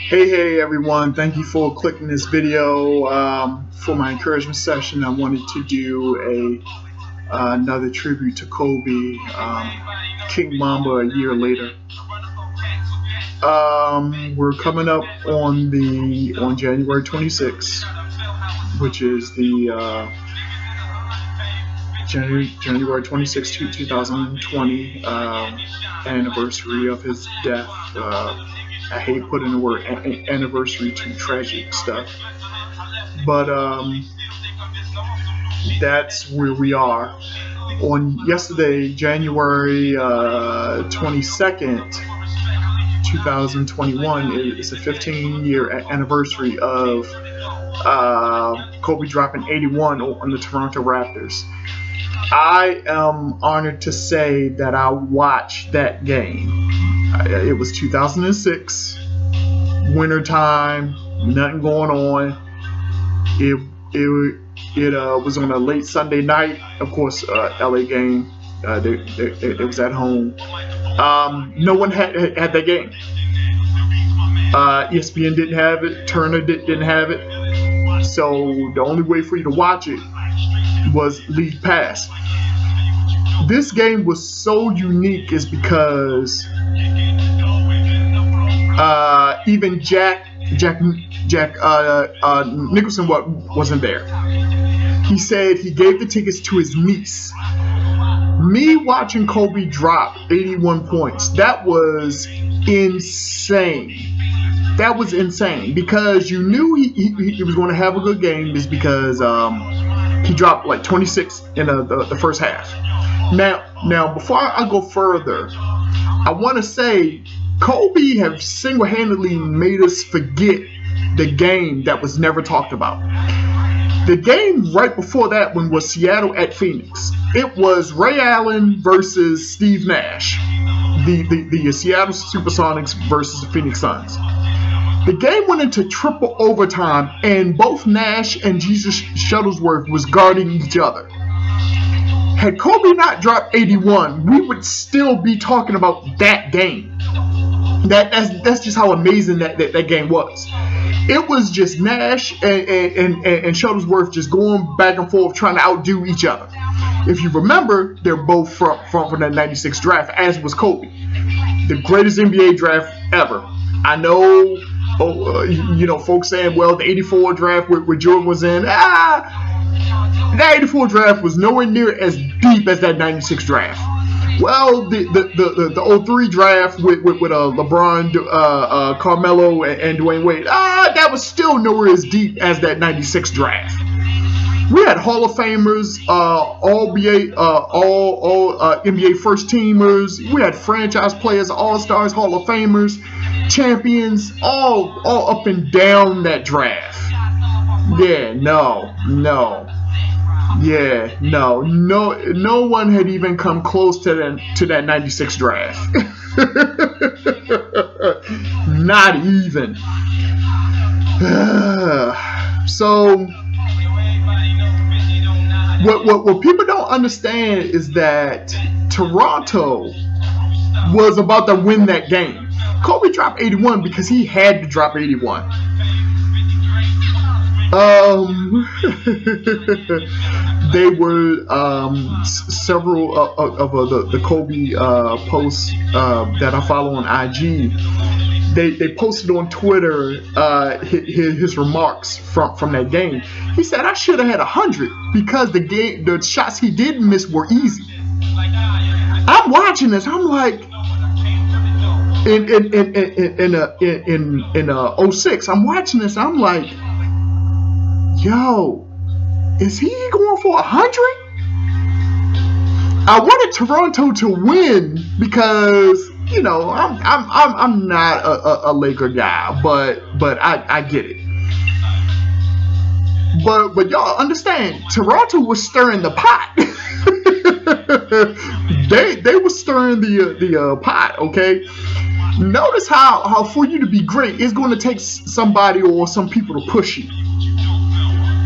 Hey everyone, thank you for clicking this video. For my encouragement session, I wanted to do another tribute to Kobe, King Mamba a year later. We're coming up on January 26th, which is the January 26th, 2020 anniversary of his death. I hate putting the word anniversary to tragic stuff, but that's where we are. On yesterday, January 22nd, 2021, is the 15-year anniversary of Kobe dropping 81 on the Toronto Raptors. I am honored to say that I watched that game. It was 2006, winter time, nothing going on. It was on a late Sunday night. Of course, LA game. It was at home. No one had that game. ESPN didn't have it. Turner didn't have it. So the only way for you to watch it was League Pass. This game was so unique is because even Jack Nicholson wasn't there. He said he gave the tickets to his niece. Me watching Kobe drop 81 points, that was insane. That was insane because you knew he was going to have a good game, is because he dropped like 26 in the first half. Now, before I go further, I want to say Kobe have single-handedly made us forget the game that was never talked about. The game right before that one was Seattle at Phoenix. It was Ray Allen versus Steve Nash, the Seattle Supersonics versus the Phoenix Suns. The game went into triple overtime, and both Nash and Jesus Shuttlesworth was guarding each other. Had Kobe not dropped 81, we would still be talking about that game. That's just how amazing that game was. It was just Nash and Shuttlesworth just going back and forth trying to outdo each other. If you remember, they're both from that 96 draft, as was Kobe. The greatest NBA draft ever. I know, folks saying, well, the 84 draft where Jordan was in, that 84 draft was nowhere near as deep as that 96 draft. Well, the 03 draft with LeBron, Carmelo, and Dwayne Wade, that was still nowhere as deep as that 96 draft. We had Hall of Famers, all NBA first teamers. We had franchise players, All-Stars, Hall of Famers, champions, all up and down that draft. No one had even come close to that 96 draft. Not even. So what people don't understand is that Toronto was about to win that game. Kobe dropped 81 because he had to drop 81. They were several of the Kobe posts that I follow on IG. They posted on Twitter his remarks from that game. He said, "I should have had 100 because the shots he didn't miss were easy." I'm watching this. I'm like, in 06, I'm watching this. I'm like, yo, is he going for 100? I wanted Toronto to win because, I'm not a Laker guy, but I get it. But y'all understand, Toronto was stirring the pot. they were stirring the pot. Okay. Notice how for you to be great, it's going to take somebody or some people to push you.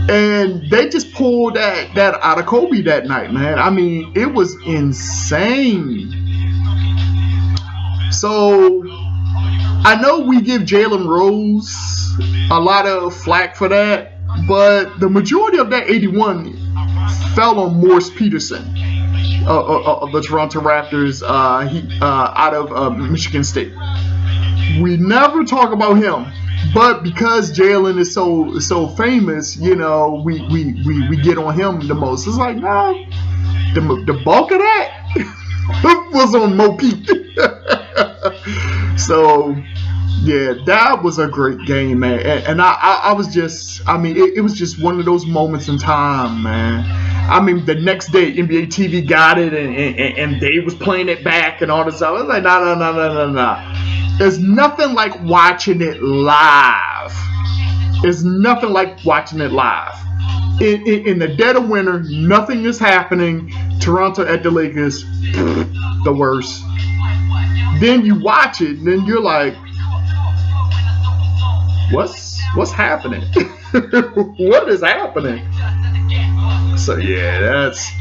And they just pulled that out of Kobe that night, man. I mean, it was insane. So I know we give Jalen Rose a lot of flack for that, but the majority of that 81 fell on Morris Peterson of the Toronto Raptors, out of Michigan State. We never talk about him, but because Jalen is so famous, we get on him the most. It's like, nah, the bulk of that was on Mo Pete. So yeah, that was a great game, man. And I was just, it was just one of those moments in time, man. The next day, NBA TV got it, and they was playing it back and all this stuff. I was like, nah. There's nothing like watching it live. There's nothing like watching it live. In the dead of winter, nothing is happening. Toronto at the Lakers, the worst. Then you watch it, and then you're like, what's happening? What is happening? So yeah, that's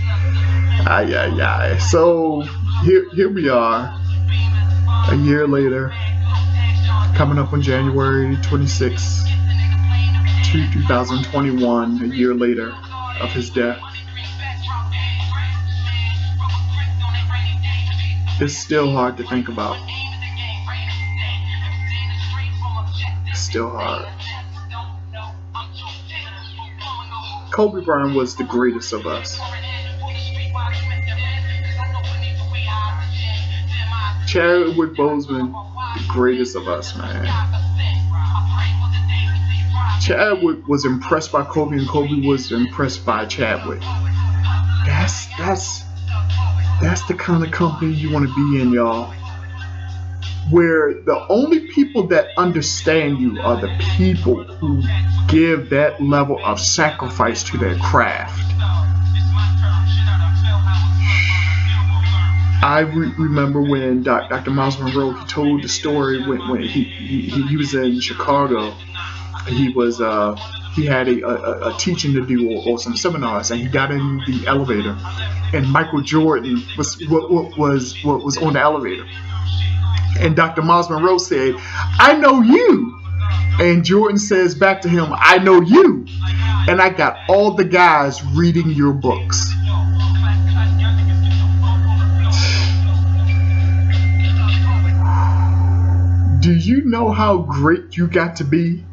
So here we are, a year later, coming up on January 26th, 2021, a year later of his death. It's still hard to think about. It's still hard. Kobe Bryant was the greatest of us. Chadwick Boseman, the greatest of us, man. Chadwick was impressed by Kobe, and Kobe was impressed by Chadwick. That's the kind of company you want to be in, y'all. Where the only people that understand you are the people who give that level of sacrifice to their craft. I remember when Dr. Miles Monroe, he told the story when he was in Chicago. He had a teaching to do or some seminars, and he got in the elevator, and Michael Jordan was on the elevator. And Dr. Miles Monroe said, "I know you." And Jordan says back to him, "I know you. And I got all the guys reading your books." Do you know how great you got to be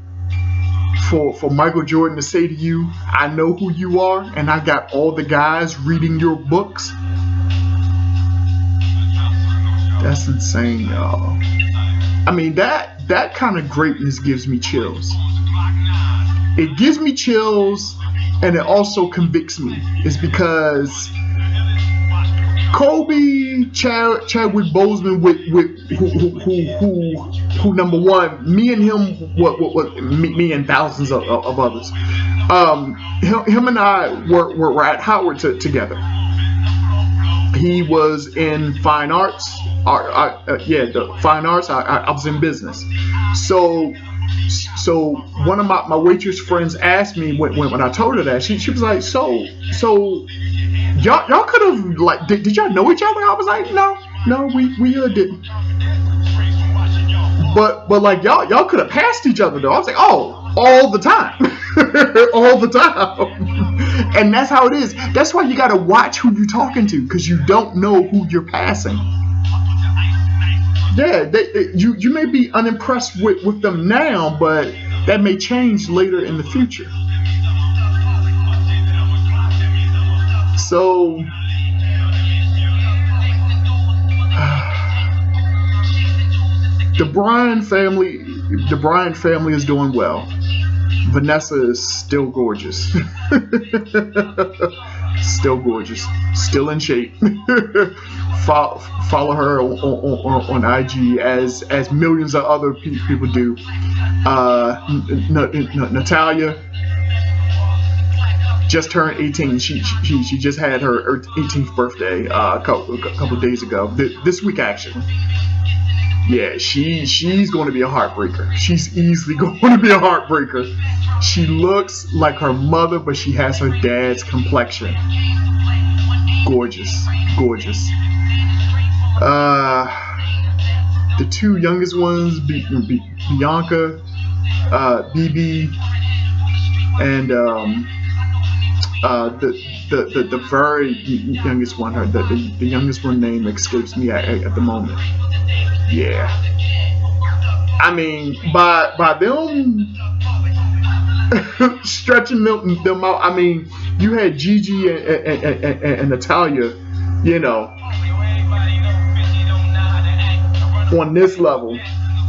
for Michael Jordan to say to you, "I know who you are, and I got all the guys reading your books"? That's insane, y'all. That kind of greatness gives me chills. It gives me chills, and it also convicts me. It's because Kobe, Chadwick Boseman, who number one, me and him, me and thousands of others. Him and I were at Howard together. He was in fine arts. The fine arts. I was in business. So one of my waitress friends asked me when I told her that, she was like, so y'all could have, did y'all know each other? I was like, no, we didn't. But like y'all could have passed each other though. I was like, oh, all the time. All the time. And that's how it is. That's why you got to watch who you're talking to, because you don't know who you're passing. Yeah, you may be unimpressed with them now, but that may change later in the future. So the Bryant family is doing well. Vanessa is still gorgeous. Still gorgeous. Still in shape. Follow her on IG as millions of other people do. Natalia just turned 18. She just had her 18th birthday a couple of days ago. This week, actually. Yeah, she's going to be a heartbreaker. She's easily going to be a heartbreaker. She looks like her mother, but she has her dad's complexion. Gorgeous. the two youngest ones, Bianca, BB, and the very youngest one. The youngest one name escapes me at the moment. Yeah, I mean by them stretching them out. I mean, you had Gigi and Natalia, you know, on this level,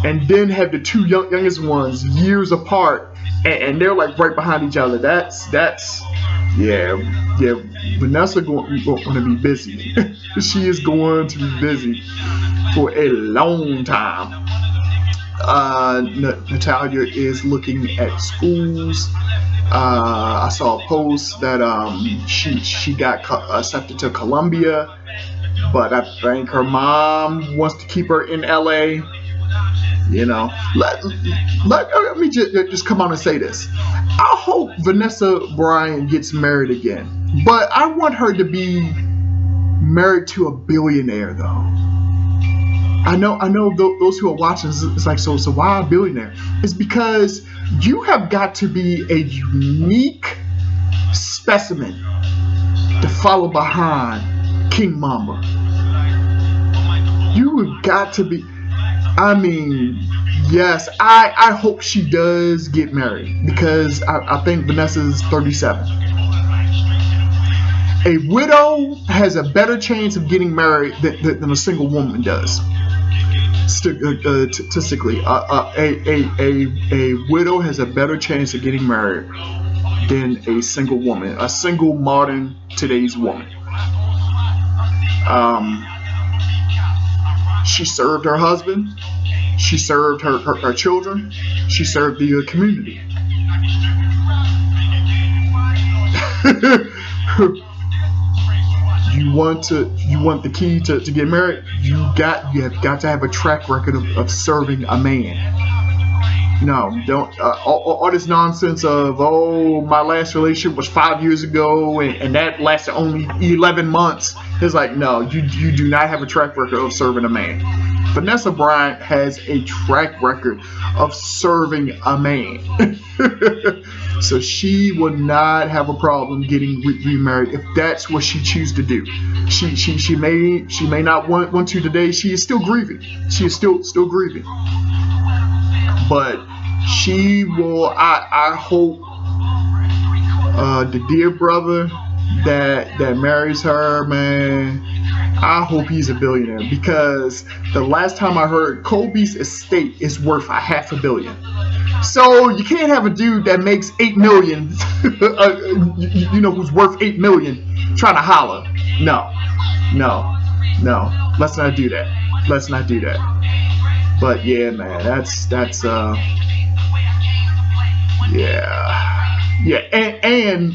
and then have the two youngest ones years apart, and they're like right behind each other. That's yeah. Vanessa going to be busy. She is going to be busy for a long time. Natalia is looking at schools. I saw a post that she got accepted to Columbia, but I think her mom wants to keep her in LA. You know, let me just come on and say this. I hope Vanessa Bryant gets married again, but I want her to be married to a billionaire, though. I know those who are watching, it's like, so why a billionaire? It's because you have got to be a unique specimen to follow behind King Mamba. You have got to be. I mean, yes, I hope she does get married, because I think Vanessa's 37. A widow has a better chance of getting married than a single woman does. Statistically, a widow has a better chance of getting married than a single woman, a single modern today's woman. She served her husband, she served her children, she served the community. You want the key to get married? You have got to have a track record of serving a man. No, don't all this nonsense of, oh, my last relationship was 5 years ago and that lasted only 11 months. It's like, no, you do not have a track record of serving a man. Vanessa Bryant has a track record of serving a man. So she will not have a problem getting remarried if that's what she chooses to do. She may not want to today. She is still grieving. She is still grieving. But she will. I hope the dear brother that marries her, man, I hope he's a billionaire, because the last time I heard, Kobe's estate is worth $500 million. So you can't have a dude that makes $8 million, who's worth $8 million, trying to holler. No. Let's not do that. But yeah, man, that's yeah, and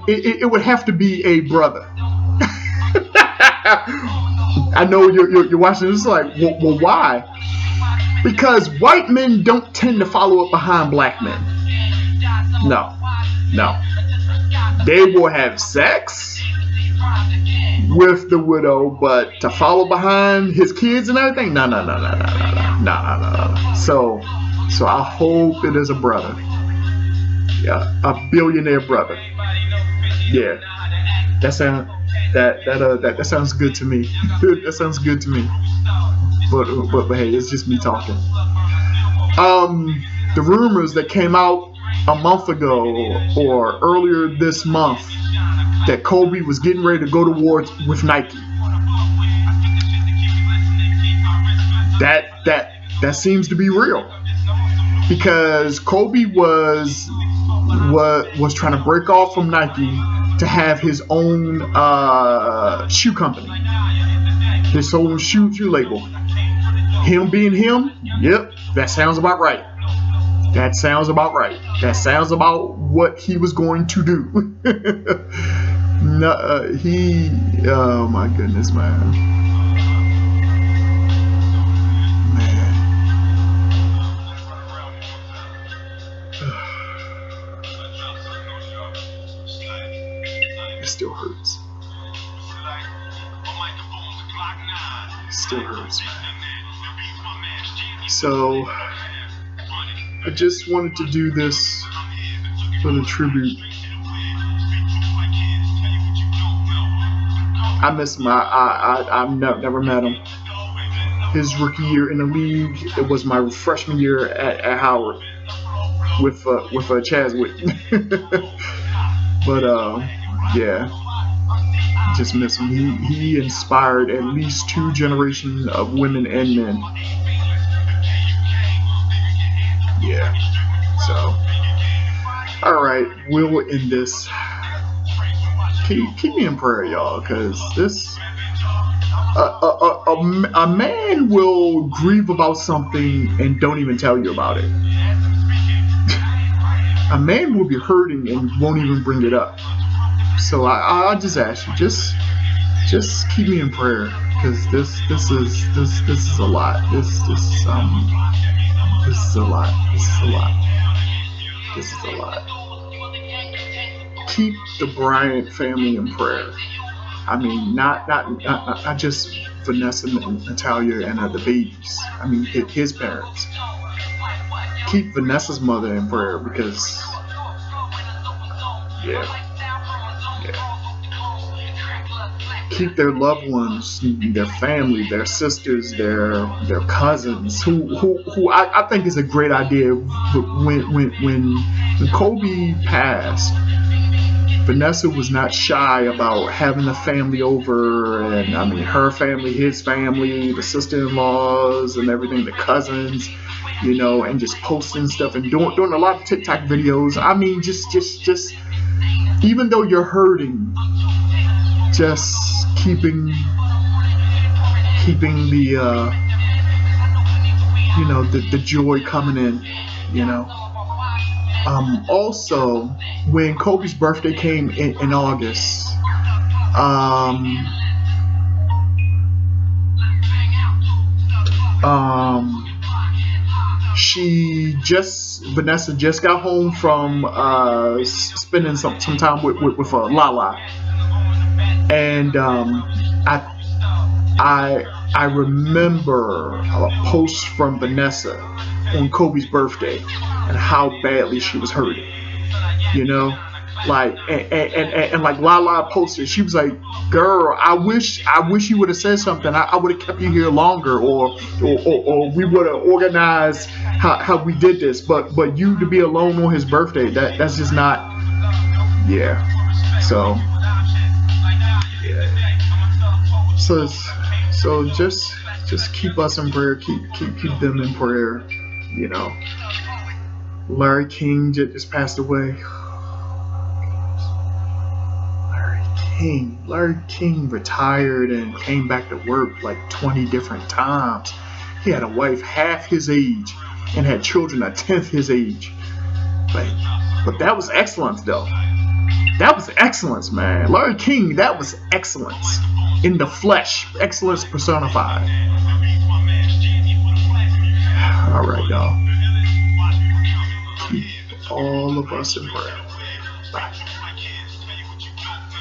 it would have to be a brother. I know you're watching this like, well, why? Because white men don't tend to follow up behind black men. No. They will have sex with the widow, but to follow behind his kids and everything, no. So I hope it is a brother. Yeah, a billionaire brother. Yeah, that sounds good to me. That sounds good to me. But hey, it's just me talking. The rumors that came out a month ago or earlier this month that Kobe was getting ready to go to war with Nike. That seems to be real, because Kobe was trying to break off from Nike to have his own shoe company, his own shoe label. Him being him, yep, that sounds about right. That sounds about what he was going to do. No, oh my goodness, man. It still hurts. It still hurts, man. So I just wanted to do this little tribute. I miss him. I've never met him. His rookie year in the league, it was my freshman year at Howard with Chaswick. But yeah, just miss him. He inspired at least 2 generations of women and men. Yeah. So, all right, we'll end this. Keep me in prayer, y'all, because this a man will grieve about something and don't even tell you about it. A man will be hurting and won't even bring it up. So I'll just ask you, just keep me in prayer, because this is a lot. This is a lot. This is a lot. Keep the Bryant family in prayer. I mean, not just Vanessa and Natalia and the babies. I mean, his parents. Keep Vanessa's mother in prayer, because yeah. Keep their loved ones, their family, their sisters, their cousins, who I think is a great idea. When Kobe passed, Vanessa was not shy about having the family over, and I mean her family, his family, the sister-in-laws and everything, the cousins, and just posting stuff and doing a lot of TikTok videos. I mean, just even though you're hurting, just keeping the the joy coming in, Also, when Kobe's birthday came in August, Vanessa just got home from spending some time with Lala, and I remember a post from Vanessa on Kobe's birthday and how badly she was hurting, like and like Lala posted, she was like, "Girl, I wish you would have said something. I would have kept you here longer, or we would have organized how we did this. But you to be alone on his birthday, that's just not, yeah." So yeah. So just keep us in prayer. Keep them in prayer. Larry King just passed away. Larry King retired and came back to work like 20 different times. He had a wife half his age and had children a tenth his age. But that was excellence, though. That was excellence, man. Larry King, that was excellence in the flesh. Excellence personified. All right, y'all. Keep all of us in prayer. Bye.